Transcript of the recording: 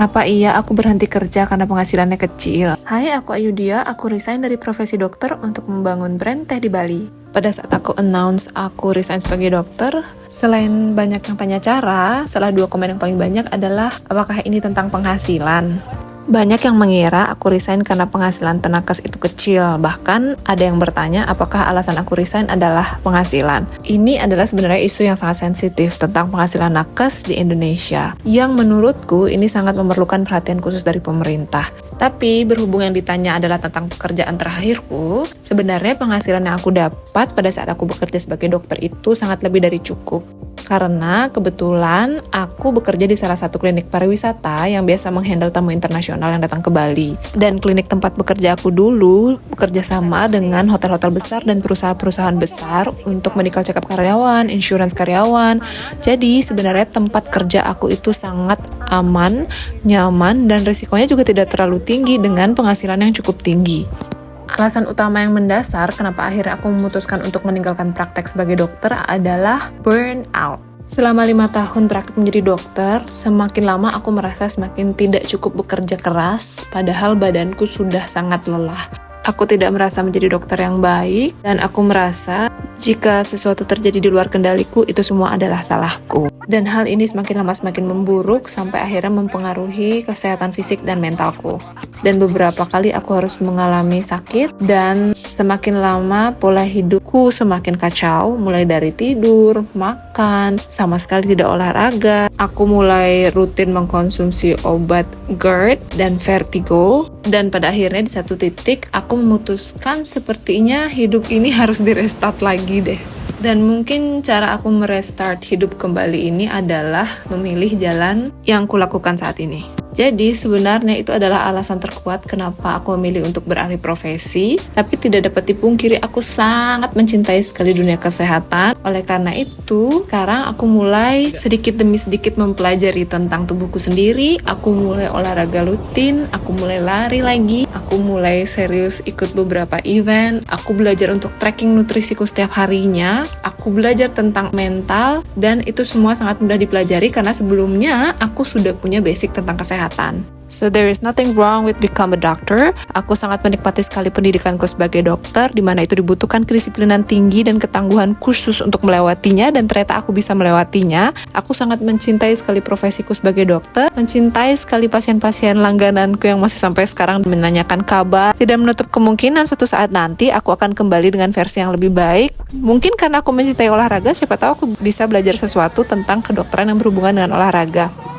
Apa iya aku berhenti kerja karena penghasilannya kecil? Hai, aku Ayudia, aku resign dari profesi dokter untuk membangun brand teh di Bali. Pada saat aku announce aku resign sebagai dokter, selain banyak yang tanya cara, salah dua komen yang paling banyak adalah apakah ini tentang penghasilan? Banyak yang mengira aku resign karena penghasilan tenaga itu kecil. Bahkan ada yang bertanya apakah alasan aku resign adalah penghasilan. Ini adalah sebenarnya isu yang sangat sensitif tentang penghasilan nakes di Indonesia, yang menurutku ini sangat memerlukan perhatian khusus dari pemerintah. Tapi berhubung yang ditanya adalah tentang pekerjaan terakhirku, sebenarnya penghasilan yang aku dapat pada saat aku bekerja sebagai dokter itu sangat lebih dari cukup. Karena kebetulan aku bekerja di salah satu klinik pariwisata yang biasa menghandle tamu internasional yang datang ke Bali. Dan klinik tempat bekerja aku dulu bekerja sama dengan hotel-hotel besar dan perusahaan-perusahaan besar untuk medical check-up karyawan, insurance karyawan. Jadi sebenarnya tempat kerja aku itu sangat aman, nyaman, dan risikonya juga tidak terlalu tinggi dengan penghasilan yang cukup tinggi. Alasan utama yang mendasar kenapa akhirnya aku memutuskan untuk meninggalkan praktek sebagai dokter adalah burnout. Selama 5 tahun praktek menjadi dokter, semakin lama aku merasa semakin tidak cukup bekerja keras, padahal badanku sudah sangat lelah. Aku tidak merasa menjadi dokter yang baik, dan aku merasa jika sesuatu terjadi di luar kendaliku, itu semua adalah salahku. Dan hal ini semakin lama semakin memburuk, sampai akhirnya mempengaruhi kesehatan fisik dan mentalku. Dan beberapa kali aku harus mengalami sakit, dan semakin lama pola hidupku semakin kacau, mulai dari tidur, makan, sama sekali tidak olahraga. Aku mulai rutin mengkonsumsi obat GERD dan vertigo, dan pada akhirnya di satu titik aku memutuskan sepertinya hidup ini harus direstart lagi deh. Dan mungkin cara aku merestart hidup kembali ini adalah memilih jalan yang kulakukan saat ini. Jadi sebenarnya itu adalah alasan terkuat kenapa aku memilih untuk beralih profesi. Tapi tidak dapat dipungkiri aku sangat mencintai sekali dunia kesehatan. Oleh karena itu, sekarang aku mulai sedikit demi sedikit mempelajari tentang tubuhku sendiri. Aku mulai olahraga rutin, aku mulai lari lagi, aku mulai serius ikut beberapa event. Aku belajar untuk tracking nutrisiku setiap harinya. Aku belajar tentang mental, dan itu semua sangat mudah dipelajari karena sebelumnya aku sudah punya basic tentang kesehatan. So there is nothing wrong with become a doctor. Aku sangat menikmati sekali pendidikanku sebagai dokter, di mana itu dibutuhkan kedisiplinan tinggi dan ketangguhan khusus untuk melewatinya, dan ternyata aku bisa melewatinya. Aku sangat mencintai sekali profesiku sebagai dokter, mencintai sekali pasien-pasien langgananku yang masih sampai sekarang menanyakan kabar. Tidak menutup kemungkinan suatu saat nanti aku akan kembali dengan versi yang lebih baik. Mungkin karena aku mencintai olahraga, siapa tahu aku bisa belajar sesuatu tentang kedokteran yang berhubungan dengan olahraga.